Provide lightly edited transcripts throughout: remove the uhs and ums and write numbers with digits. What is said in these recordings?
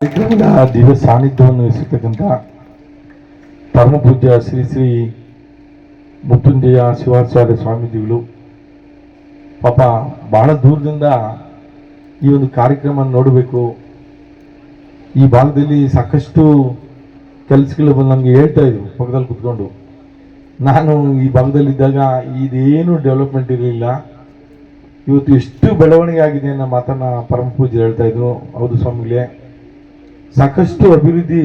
ಕಾರ್ಯಕ್ರಮದ ದಿವ್ಯ ಸಾನ್ನಿಧ್ಯವನ್ನು ವಹಿಸಿರ್ತಕ್ಕಂಥ ಪರಮ ಪೂಜ್ಯ ಶ್ರೀ ಶ್ರೀ ಮೃತ್ಯುಂಜಯ ಶಿವಾಚಾರ್ಯ ಸ್ವಾಮೀಜಿಗಳು ಪಾಪ ಬಹಳ ದೂರದಿಂದ ಈ ಒಂದು ಕಾರ್ಯಕ್ರಮ ನೋಡಬೇಕು, ಈ ಭಾಗದಲ್ಲಿ ಸಾಕಷ್ಟು ಕೆಲಸಗಳು ಬಂದು ನಮಗೆ ಹೇಳ್ತಾ ಇದ್ರು ಪಕ್ಕದಲ್ಲಿ ಕುತ್ಕೊಂಡು. ನಾನು ಈ ಭಾಗದಲ್ಲಿದ್ದಾಗ ಇದೇನು ಡೆವಲಪ್ಮೆಂಟ್ ಇರಲಿಲ್ಲ, ಇವತ್ತು ಎಷ್ಟು ಬೆಳವಣಿಗೆ ಆಗಿದೆ ಅನ್ನೋ ಮಾತನ್ನ ಪರಮ ಪೂಜ್ಯ ಹೇಳ್ತಾ ಇದ್ರು. ಹೌದು ಸ್ವಾಮಿಗಳೇ, ಸಾಕಷ್ಟು ಅಭಿವೃದ್ಧಿ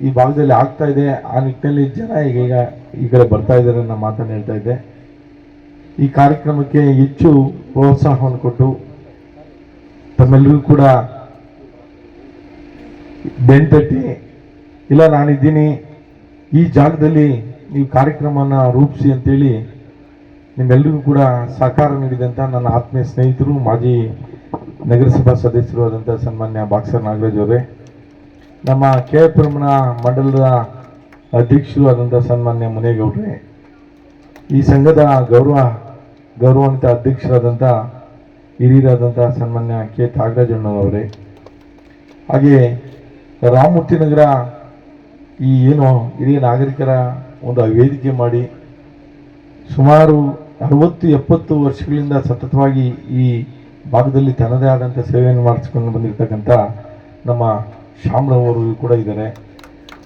ಈ ಭಾಗದಲ್ಲಿ ಆಗ್ತಾ ಇದೆ. ಆ ನಿಟ್ಟಿನಲ್ಲಿ ಜನ ಈಗ ಈ ಕಡೆ ಬರ್ತಾ ಇದ್ದಾರೆ ಅನ್ನೋ ಮಾತನ್ನು ಹೇಳ್ತಾ ಇದ್ದೆ. ಈ ಕಾರ್ಯಕ್ರಮಕ್ಕೆ ಹೆಚ್ಚು ಪ್ರೋತ್ಸಾಹವನ್ನು ಕೊಟ್ಟು ತಮ್ಮೆಲ್ಲರಿಗೂ ಕೂಡ ಬೆಂತಟ್ಟಿ, ಇಲ್ಲ ನಾನಿದ್ದೀನಿ ಈ ಜಾಗದಲ್ಲಿ ನೀವು ಕಾರ್ಯಕ್ರಮನ ರೂಪಿಸಿ ಅಂತೇಳಿ ನಿಮ್ಮೆಲ್ಲರಿಗೂ ಕೂಡ ಸಹಕಾರ ನೀಡಿದಂಥ ನನ್ನ ಆತ್ಮೀಯ ಸ್ನೇಹಿತರು, ಮಾಜಿ ನಗರಸಭಾ ಸದಸ್ಯರು ಆದಂಥ ಸನ್ಮಾನ್ಯ ಬಾಕ್ಸರ್ ನಾಗರಾಜ್ ಅವರೇ, ನಮ್ಮ KFMನ ಮಂಡಲದ ಅಧ್ಯಕ್ಷರು ಆದಂಥ ಸನ್ಮಾನ್ಯ ಮುನೇಗೌಡ್ರೆ, ಈ ಸಂಘದ ಗೌರವಾನ್ವಿತ ಅಧ್ಯಕ್ಷರಾದಂಥ ಹಿರಿಯರಾದಂಥ ಸನ್ಮಾನ್ಯ K ತ್ಯಾಗರಾಜಣ್ಣವರೇ, ಹಾಗೆ ರಾಮಮೂರ್ತಿ ನಗರ ಈ ಏನು ಹಿರಿಯ ನಾಗರಿಕರ ಒಂದು ವೇದಿಕೆ ಮಾಡಿ ಸುಮಾರು 60-70 ವರ್ಷಗಳಿಂದ ಸತತವಾಗಿ ಈ ಭಾಗದಲ್ಲಿ ತನ್ನದೇ ಆದಂಥ ಸೇವೆಯನ್ನು ಮಾಡಿಸ್ಕೊಂಡು ಬಂದಿರತಕ್ಕಂಥ ನಮ್ಮ ಶಾಮ್ರವರು ಕೂಡ ಇದ್ದಾರೆ.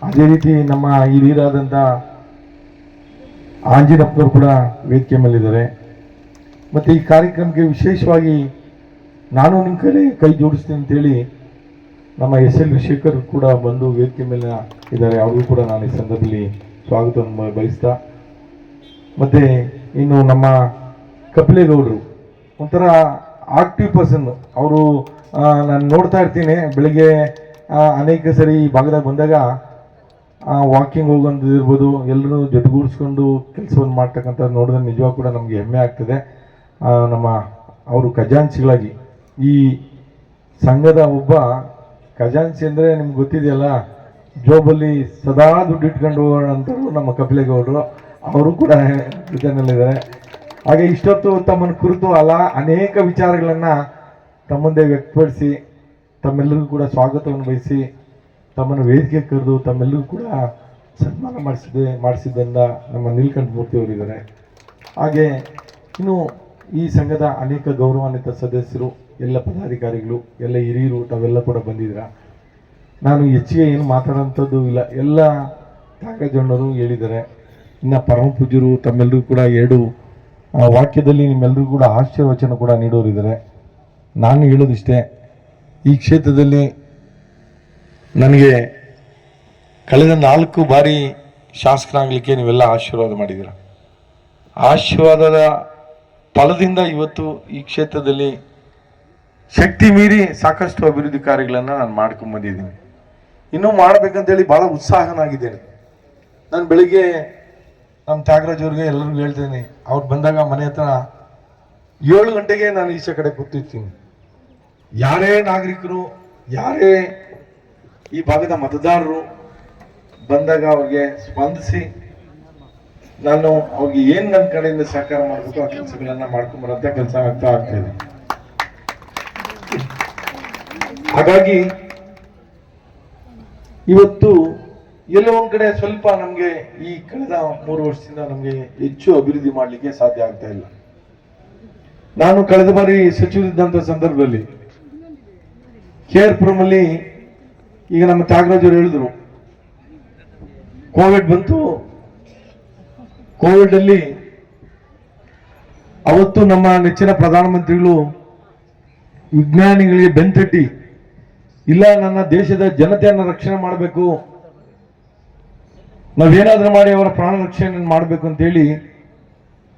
ಅದೇ ರೀತಿ ನಮ್ಮ ಹಿರಿಯರಾದಂಥ ಆಂಜಿನಪ್ಪನವರು ಕೂಡ ವೇದಿಕೆ ಮೇಲಿದ್ದಾರೆ. ಮತ್ತು ಈ ಕಾರ್ಯಕ್ರಮಕ್ಕೆ ವಿಶೇಷವಾಗಿ ನಾನು ನಿಮ್ಮ ಕೈ ಜೋಡಿಸ್ತೀನಿ ಅಂತೇಳಿ ನಮ್ಮ SL ಶೇಖರ್ ಕೂಡ ಬಂದು ವೇದಿಕೆ ಮೇಲೆ ಇದ್ದಾರೆ. ಅವ್ರಿಗೂ ಕೂಡ ನಾನು ಈ ಸಂದರ್ಭದಲ್ಲಿ ಸ್ವಾಗತವನ್ನು ಬಯಸ್ತಾ, ಮತ್ತು ಇನ್ನು ನಮ್ಮ ಕಪಿಲೇಗೌಡರು ಒಂಥರ ಆಕ್ಟಿವ್ ಪರ್ಸನ್. ಅವರು ನಾನು ನೋಡ್ತಾ ಇರ್ತೀನಿ, ಬೆಳಿಗ್ಗೆ ಅನೇಕ ಸರಿ ಈ ಭಾಗದಾಗ ಬಂದಾಗ ವಾಕಿಂಗ್ ಹೋಗೋದು ಇರ್ಬೋದು, ಎಲ್ಲರೂ ಜೊತೆಗೂಡಿಸ್ಕೊಂಡು ಕೆಲಸವನ್ನು ಮಾಡ್ತಕ್ಕಂಥದ್ದು ನೋಡಿದ್ರೆ ನಿಜವಾಗ ಕೂಡ ನಮಗೆ ಹೆಮ್ಮೆ ಆಗ್ತದೆ. ನಮ್ಮ ಅವರು ಖಜಾಂಚಿಗಳಾಗಿ ಈ ಸಂಘದ ಒಬ್ಬ ಖಜಾಂಚಿ ಅಂದರೆ ನಿಮ್ಗೆ ಗೊತ್ತಿದೆಯಲ್ಲ, ಜೋಬಲ್ಲಿ ಸದಾ ದುಡ್ಡು ಇಟ್ಕೊಂಡು ಹೋಗೋಣಂತರು ನಮ್ಮ ಕಪಿಲೇಗೌಡರು, ಅವರು ಕೂಡ ಜೊತೆನಲ್ಲಿದ್ದಾರೆ. ಹಾಗೆ ಇಷ್ಟೊತ್ತು ತಮ್ಮನ್ನು ಕುರಿತು ಅನೇಕ ವಿಚಾರಗಳನ್ನು ತಮ್ಮಂದೇ ವ್ಯಕ್ತಪಡಿಸಿ ತಮ್ಮೆಲ್ಲರಿಗೂ ಕೂಡ ಸ್ವಾಗತವನ್ನು ಬಯಸಿ ತಮ್ಮನ್ನು ವೇದಿಕೆ ಕರೆದು ತಮ್ಮೆಲ್ಲರಿಗೂ ಕೂಡ ಸನ್ಮಾನ ಮಾಡಿಸಿದ್ದರಿಂದ ನಮ್ಮ ನೀಲಕಂಠ ಮೂರ್ತಿಯವರಿದ್ದಾರೆ. ಹಾಗೆ ಇನ್ನು ಈ ಸಂಘದ ಅನೇಕ ಗೌರವಾನ್ವಿತ ಸದಸ್ಯರು, ಎಲ್ಲ ಪದಾಧಿಕಾರಿಗಳು, ಎಲ್ಲ ಹಿರಿಯರು ತಾವೆಲ್ಲ ಕೂಡ ಬಂದಿದ್ದೀರಾ. ನಾನು ಹೆಚ್ಚಿಗೆ ಏನು ಮಾತಾಡೋಂಥದ್ದು ಇಲ್ಲ, ಎಲ್ಲ ತ್ಯಾಗರಾಜಣ್ಣವರು ಹೇಳಿದ್ದಾರೆ. ಇನ್ನು ಪರಮ ಪೂಜ್ಯರು ತಮ್ಮೆಲ್ಲರಿಗೂ ಕೂಡ 2 ವಾಕ್ಯದಲ್ಲಿ ನಿಮ್ಮೆಲ್ಲರಿಗೂ ಕೂಡ ಆಶೀರ್ವಚನ ಕೂಡ ನೀಡೋರಿದ್ದಾರೆ. ನಾನು ಹೇಳೋದಿಷ್ಟೇ, ಈ ಕ್ಷೇತ್ರದಲ್ಲಿ ನನಗೆ ಕಳೆದ 4 ಬಾರಿ ಶಾಸಕರಾಗಲಿಕ್ಕೆ ನೀವೆಲ್ಲ ಆಶೀರ್ವಾದ ಮಾಡಿದ್ದೀರ. ಆಶೀರ್ವಾದದ ಫಲದಿಂದ ಇವತ್ತು ಈ ಕ್ಷೇತ್ರದಲ್ಲಿ ಶಕ್ತಿ ಮೀರಿ ಸಾಕಷ್ಟು ಅಭಿವೃದ್ಧಿ ಕಾರ್ಯಗಳನ್ನು ನಾನು ಮಾಡ್ಕೊಂಡು ಬಂದಿದ್ದೀನಿ. ಇನ್ನೂ ಮಾಡಬೇಕಂತೇಳಿ ಭಾಳ ಉತ್ಸಾಹನಾಗಿದ್ದೇನೆ. ನಾನು ಬೆಳಿಗ್ಗೆ ನಮ್ಮ ತ್ಯಾಗರಾಜ್ ಅವ್ರಿಗೆ ಎಲ್ಲರಿಗೂ ಹೇಳ್ತೇನೆ, ಅವ್ರು ಬಂದಾಗ ಮನೆ ಹತ್ರ 7 ಗಂಟೆಗೆ ನಾನು ಈಚೆ ಕಡೆ ಕೂತಿರ್ತೀನಿ. ಯಾರೇ ನಾಗರಿಕರು, ಯಾರೇ ಈ ಭಾಗದ ಮತದಾರರು ಬಂದಾಗ ಅವ್ರಿಗೆ ಸ್ಪಂದಿಸಿ ನಾನು ಅವ್ರಿಗೆ ಏನು ನನ್ನ ಕಡೆಯಿಂದ ಸಹಕಾರ ಮಾಡಬೇಕು ಆ ಕೆಲಸಗಳನ್ನ ಮಾಡ್ಕೊಂಬರಂತ ಕೆಲಸ ಆಗ್ತಾ ಇದೆ. ಹಾಗಾಗಿ ಇವತ್ತು ಎಲ್ಲೋ ಒಂದ್ ಕಡೆ ಸ್ವಲ್ಪ ನಮ್ಗೆ ಈ ಕಳೆದ 3 ವರ್ಷದಿಂದ ನಮ್ಗೆ ಹೆಚ್ಚು ಅಭಿವೃದ್ಧಿ ಮಾಡ್ಲಿಕ್ಕೆ ಸಾಧ್ಯ ಆಗ್ತಾ ಇಲ್ಲ. ನಾನು ಕಳೆದ ಬಾರಿ ಸಚಿವರಿದ್ದಂತ ಸಂದರ್ಭದಲ್ಲಿ KRPುರಂ ಅಲ್ಲಿ ಈಗ ನಮ್ಮ ತ್ಯಾಗರಾಜ್ ಅವರು ಹೇಳಿದ್ರು, ಕೋವಿಡ್ ಬಂತು. ಕೋವಿಡ್ ಅಲ್ಲಿ ಅವತ್ತು ನಮ್ಮ ನೆಚ್ಚಿನ ಪ್ರಧಾನಮಂತ್ರಿಗಳು ವಿಜ್ಞಾನಿಗಳಿಗೆ ಬೆಂತಟ್ಟಿ, ಇಲ್ಲ ನನ್ನ ದೇಶದ ಜನತೆಯನ್ನು ರಕ್ಷಣೆ ಮಾಡಬೇಕು, ನಾವೇನಾದ್ರೂ ಮಾಡಿ ಅವರ ಪ್ರಾಣ ರಕ್ಷಣೆ ಮಾಡಬೇಕು ಅಂತೇಳಿ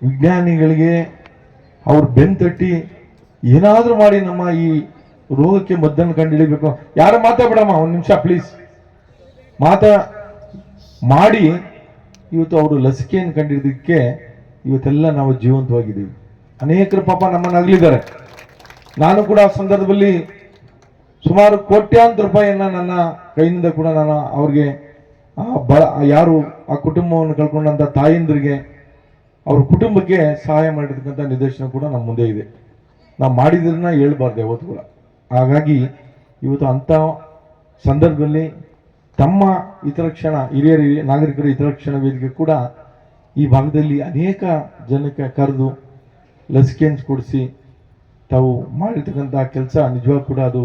ವಿಜ್ಞಾನಿಗಳಿಗೆ ಅವ್ರು ಬೆಂತಟ್ಟಿ ಏನಾದ್ರೂ ಮಾಡಿ ನಮ್ಮ ಈ ರೋಗಕ್ಕೆ ಮದ್ದನ್ನು ಕಂಡುಹಿಡಿಬೇಕು. ಯಾರು ಮಾತಾಡಬೇಡಮ್ಮ, 1 ನಿಮಿಷ ಪ್ಲೀಸ್, ಮಾಡಿ ಇವತ್ತು ಅವರು ಲಸಿಕೆಯನ್ನು ಕಂಡಿದ್ದಕ್ಕೆ ಇವತ್ತೆಲ್ಲ ನಾವು ಜೀವಂತವಾಗಿದ್ದೀವಿ. ಅನೇಕರು ಪಾಪ ನಮ್ಮನ್ನು ಅಗಲಿದ್ದಾರೆ. ನಾನು ಕೂಡ ಆ ಸಂದರ್ಭದಲ್ಲಿ ಸುಮಾರು ಕೋಟ್ಯಾಂತರ ರೂಪಾಯಿಯನ್ನ ನನ್ನ ಕೈಯಿಂದ ಕೂಡ ನಾನು ಅವ್ರಿಗೆ ಯಾರು ಆ ಕುಟುಂಬವನ್ನು ಕಳ್ಕೊಂಡಂತ ತಾಯಂದ್ರಿಗೆ, ಅವ್ರ ಕುಟುಂಬಕ್ಕೆ ಸಹಾಯ ಮಾಡಿರ್ತಕ್ಕಂಥ ನಿದರ್ಶನ ಕೂಡ ನಮ್ಮ ಮುಂದೆ ಇದೆ. ನಾವು ಮಾಡಿದ್ರನ್ನ ಹೇಳ್ಬಾರ್ದು ಯಾವತ್ತು ಕೂಡ. ಹಾಗಾಗಿ ಇವತ್ತು ಅಂಥ ಸಂದರ್ಭದಲ್ಲಿ ತಮ್ಮ ಹಿತರಕ್ಷಣಾ ನಾಗರಿಕರ ಹಿತರಕ್ಷಣಾ ವೇದಿಕೆ ಕೂಡ ಈ ಭಾಗದಲ್ಲಿ ಅನೇಕ ಜನಕ್ಕೆ ಕರೆದು ಲಸಿಕೆಯನ್ನು ಕೊಡಿಸಿ ತಾವು ಮಾಡಿರ್ತಕ್ಕಂಥ ಕೆಲಸ ನಿಜವಾಗ ಕೂಡ ಅದು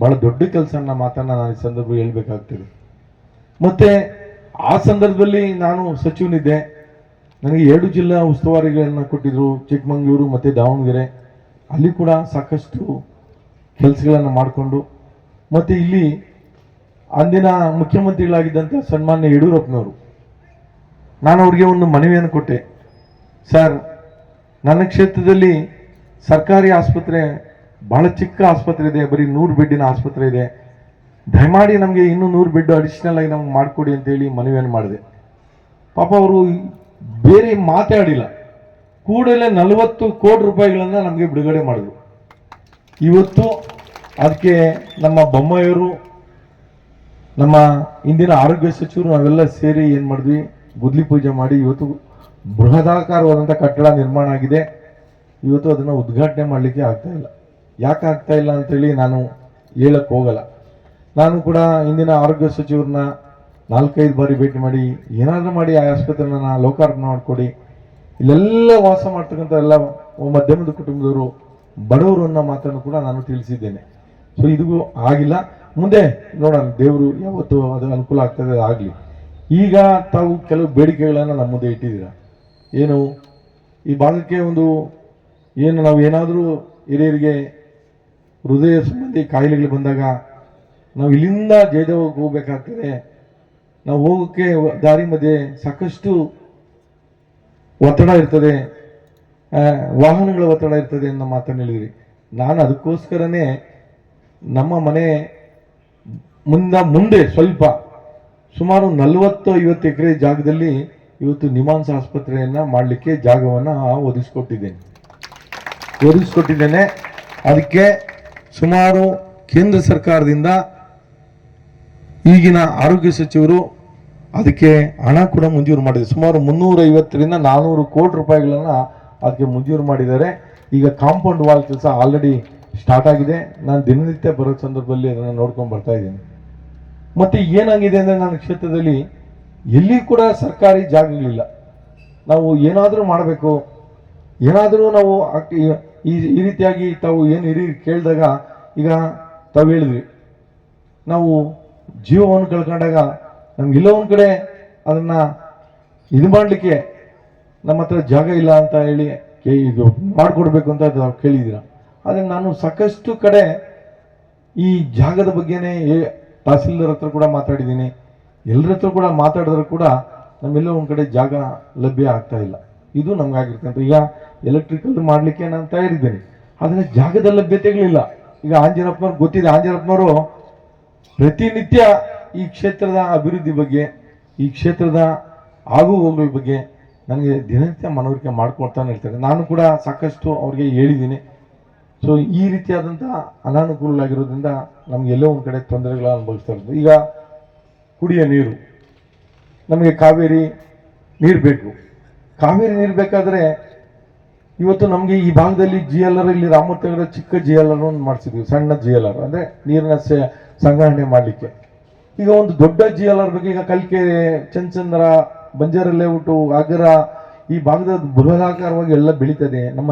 ಬಹಳ ದೊಡ್ಡ ಕೆಲಸ ಅನ್ನೋ ಮಾತನ್ನು ನಾನು ಈ ಸಂದರ್ಭ ಹೇಳ್ಬೇಕಾಗ್ತದೆ. ಮತ್ತೆ ಆ ಸಂದರ್ಭದಲ್ಲಿ ನಾನು ಸಚಿವನಿದ್ದೆ. ನನಗೆ 2 ಜಿಲ್ಲಾ ಉಸ್ತುವಾರಿಗಳನ್ನು ಕೊಟ್ಟಿದ್ರು, ಚಿಕ್ಕಮಗಳೂರು ಮತ್ತು ದಾವಣಗೆರೆ. ಅಲ್ಲಿ ಕೂಡ ಸಾಕಷ್ಟು ಕೆಲಸಗಳನ್ನು ಮಾಡಿಕೊಂಡು ಮತ್ತು ಇಲ್ಲಿ ಅಂದಿನ ಮುಖ್ಯಮಂತ್ರಿಗಳಾಗಿದ್ದಂಥ ಸನ್ಮಾನ್ಯ ಯಡಿಯೂರಪ್ಪನವರು, ನಾನು ಅವ್ರಿಗೆ ಒಂದು ಮನವಿಯನ್ನು ಕೊಟ್ಟೆ. ಸರ್, ನನ್ನ ಕ್ಷೇತ್ರದಲ್ಲಿ ಸರ್ಕಾರಿ ಆಸ್ಪತ್ರೆ ಬಹಳ ಚಿಕ್ಕ ಆಸ್ಪತ್ರೆ ಇದೆ, ಬರೀ 100 ಬೆಡ್ಡಿನ ಆಸ್ಪತ್ರೆ ಇದೆ, ದಯಮಾಡಿ ನಮಗೆ ಇನ್ನೂ 100 ಬೆಡ್ ಅಡಿಷನಲ್ ಆಗಿ ನಮ್ಗೆ ಮಾಡಿಕೊಡಿ ಅಂತೇಳಿ ಮನವಿಯನ್ನು ಮಾಡಿದೆ. ಪಾಪ ಅವರು ಬೇರೆ ಮಾತಾಡಿಲ್ಲ, ಕೂಡಲೇ 40 ಕೋಟಿ ರೂಪಾಯಿಗಳನ್ನು ನಮಗೆ ಬಿಡುಗಡೆ ಮಾಡಿದ್ರು. ಇವತ್ತು ಅದಕ್ಕೆ ನಮ್ಮ ಬೊಮ್ಮಾಯಿಯವರು, ನಮ್ಮ ಇಂದಿನ ಆರೋಗ್ಯ ಸಚಿವರು ನಾವೆಲ್ಲ ಸೇರಿ ಏನು ಮಾಡಿದ್ವಿ, ಗುದ್ಲಿ ಪೂಜೆ ಮಾಡಿ ಇವತ್ತು ಬೃಹದಾಕಾರವಾದಂಥ ಕಟ್ಟಡ ನಿರ್ಮಾಣ ಆಗಿದೆ. ಇವತ್ತು ಅದನ್ನು ಉದ್ಘಾಟನೆ ಮಾಡಲಿಕ್ಕೆ ಆಗ್ತಾ ಇಲ್ಲ. ಯಾಕೆ ಆಗ್ತಾ ಇಲ್ಲ ಅಂತೇಳಿ ನಾನು ಹೇಳಕ್ಕೆ ಹೋಗಲ್ಲ. ನಾನು ಕೂಡ ಇಂದಿನ ಆರೋಗ್ಯ ಸಚಿವರನ್ನ 4-5 ಬಾರಿ ಭೇಟಿ ಮಾಡಿ ಏನಾದರೂ ಮಾಡಿ ಆ ಆಸ್ಪತ್ರೆನ ಲೋಕಾರ್ಪಣೆ ಮಾಡಿಕೊಡಿ, ಇಲ್ಲೆಲ್ಲ ವಾಸ ಮಾಡ್ತಕ್ಕಂಥ ಎಲ್ಲ ಮಧ್ಯಮದ ಕುಟುಂಬದವರು ಬಡವರು ಅನ್ನೋ ಮಾತನ್ನು ಕೂಡ ನಾನು ತಿಳಿಸಿದ್ದೇನೆ. ಸೊ ಇದು ಆಗಿಲ್ಲ. ಮುಂದೆ ನೋಡೋಣ, ದೇವರು ಯಾವತ್ತು ಅದು ಅನುಕೂಲ ಆಗ್ತದೆ ಆಗಲಿ. ಈಗ ತಾವು ಕೆಲವು ಬೇಡಿಕೆಗಳನ್ನು ನಮ್ಮ ಮುಂದೆ ಇಟ್ಟಿದ್ದೀರ. ಏನು ಈ ಭಾಗಕ್ಕೆ ನಾವು ಏನಾದರೂ ಹಿರಿಯರಿಗೆ ಹೃದಯ ಸಂಬಂಧಿ ಕಾಯಿಲೆಗಳು ಬಂದಾಗ ನಾವು ಇಲ್ಲಿಂದ ಜಯದೇವಕ್ಕೆ ಹೋಗ್ಬೇಕಾಗ್ತದೆ. ನಾವು ಹೋಗೋಕ್ಕೆ ದಾರಿ ಮಧ್ಯೆ ಸಾಕಷ್ಟು ಒತ್ತಡ ಇರ್ತದೆ, ವಾಹನಗಳ ಒತ್ತಡ ಇರ್ತದೆ ಅನ್ನೋ ಮಾತನ್ನು ಹೇಳಿದ್ರಿ. ನಾನು ಅದಕ್ಕೋಸ್ಕರನೇ ನಮ್ಮ ಮನೆ ಮುಂದೆ ಸ್ವಲ್ಪ ಸುಮಾರು 40-50 ಎಕರೆ ಜಾಗದಲ್ಲಿ ಇವತ್ತು ನಿಮಾನ್ಸ್ ಆಸ್ಪತ್ರೆಯನ್ನು ಮಾಡಲಿಕ್ಕೆ ಜಾಗವನ್ನು ಒದಗಿಸ್ಕೊಟ್ಟಿದ್ದೇನೆ. ಅದಕ್ಕೆ ಸುಮಾರು ಕೇಂದ್ರ ಸರ್ಕಾರದಿಂದ ಈಗಿನ ಆರೋಗ್ಯ ಸಚಿವರು ಅದಕ್ಕೆ ಹಣ ಕೂಡ ಮಂಜೂರು ಮಾಡಿದ್ದಾರೆ. ಸುಮಾರು 350ರಿಂದ 400 ಕೋಟಿ ರೂಪಾಯಿಗಳನ್ನು ಅದಕ್ಕೆ ಮಂಜೂರು ಮಾಡಿದ್ದಾರೆ. ಈಗ ಕಾಂಪೌಂಡ್ ವಾಲ್ ಕೆಲಸ ಆಲ್ರೆಡಿ ಸ್ಟಾರ್ಟ್ ಆಗಿದೆ. ನಾನು ದಿನನಿತ್ಯ ಬರೋ ಸಂದರ್ಭದಲ್ಲಿ ಅದನ್ನು ನೋಡ್ಕೊಂಡು ಬರ್ತಾ ಇದ್ದೀನಿ. ಮತ್ತು ಏನಾಗಿದೆ ಅಂದರೆ ನನ್ನ ಕ್ಷೇತ್ರದಲ್ಲಿ ಎಲ್ಲಿ ಕೂಡ ಸರ್ಕಾರಿ ಜಾಗಗಳಿಲ್ಲ. ನಾವು ಏನಾದರೂ ಮಾಡಬೇಕು, ಏನಾದರೂ ನಾವು ಈ ರೀತಿಯಾಗಿ ತಾವು ಏನು ಹಿರಿಯರು ಕೇಳಿದಾಗ, ಈಗ ತಾವು ಹೇಳಿದ್ವಿ ನಾವು ಜೀವವನ್ನು ಕಳ್ಕೊಂಡಾಗ ನಮ್ಗೆಲ್ಲ ಒಂದು ಕಡೆ ಅದನ್ನು ಇದು ಮಾಡಲಿಕ್ಕೆ ನಮ್ಮ ಹತ್ರ ಜಾಗ ಇಲ್ಲ ಅಂತ ಹೇಳಿ ಇದು ಮಾಡಿಕೊಡ್ಬೇಕು ಅಂತ ತಾವು ಕೇಳಿದ್ದೀರ. ಆದರೆ ನಾನು ಸಾಕಷ್ಟು ಕಡೆ ಈ ಜಾಗದ ಬಗ್ಗೆನೇ ತಹಸೀಲ್ದಾರ್ ಹತ್ರ ಕೂಡ ಮಾತಾಡಿದ್ದೀನಿ, ಎಲ್ಲರ ಹತ್ರ ಕೂಡ ಮಾತಾಡಿದ್ರು ಕೂಡ ನಮ್ಮೆಲ್ಲ ಒಂದು ಕಡೆ ಜಾಗ ಲಭ್ಯ ಆಗ್ತಾ ಇಲ್ಲ. ಇದು ನಮ್ಗಾಗಿರ್ತಂತ. ಈಗ ಎಲೆಕ್ಟ್ರಿಕಲ್ ಮಾಡಲಿಕ್ಕೆ ನಾನು ತಯಾರಿದ್ದೇನೆ, ಆದರೆ ಜಾಗದ ಲಭ್ಯತೆಗಳಿಲ್ಲ. ಈಗ ಆಂಜನಪ್ಪನವ್ರು ಗೊತ್ತಿದೆ, ಆಂಜನಪ್ಪನವರು ಪ್ರತಿನಿತ್ಯ ಈ ಕ್ಷೇತ್ರದ ಅಭಿವೃದ್ಧಿ ಬಗ್ಗೆ, ಈ ಕ್ಷೇತ್ರದ ಆಗು ಹೋಗುಗಳ ಬಗ್ಗೆ ನನಗೆ ದಿನನಿತ್ಯ ಮನವರಿಕೆ ಮಾಡ್ಕೊಳ್ತಾನೆ ಇರ್ತಾರೆ. ನಾನು ಕೂಡ ಸಾಕಷ್ಟು ಅವ್ರಿಗೆ ಹೇಳಿದ್ದೀನಿ. ಸೊ ಈ ರೀತಿಯಾದಂಥ ಅನಾನುಕೂಲಗಳಾಗಿರೋದ್ರಿಂದ ನಮಗೆಲ್ಲೋ ಒಂದು ಕಡೆ ತೊಂದರೆಗಳ ಅನುಭವಿಸ್ತಾ ಇರೋದು. ಈಗ ಕುಡಿಯೋ ನೀರು, ನಮಗೆ ಕಾವೇರಿ ನೀರು ಬೇಕು. ಕಾವೇರಿ ನೀರು ಬೇಕಾದರೆ ಇವತ್ತು ನಮಗೆ ಈ ಭಾಗದಲ್ಲಿ GLR, ಇಲ್ಲಿ ರಾಮೋತ್ತಗರ ಚಿಕ್ಕ GLR ಒಂದು ಮಾಡಿಸಿದ್ವಿ, ಸಣ್ಣ GLR ಅಂದರೆ ನೀರಿನ ಸಂಗ್ರಹಣೆ ಮಾಡಲಿಕ್ಕೆ. ಈಗ ಒಂದು ದೊಡ್ಡ GLR ಬಗ್ಗೆ ಈಗ ಕಲ್ಕೆರೆ, ಚಂಚಂದ್ರ, ಬಂಜಾರ ಲೇಔಟು, ಅಗರ ಈ ಭಾಗದ ಬೃಹದಾಕಾರವಾಗಿ ಎಲ್ಲ ಬೆಳೀತದೆ. ನಮ್ಮ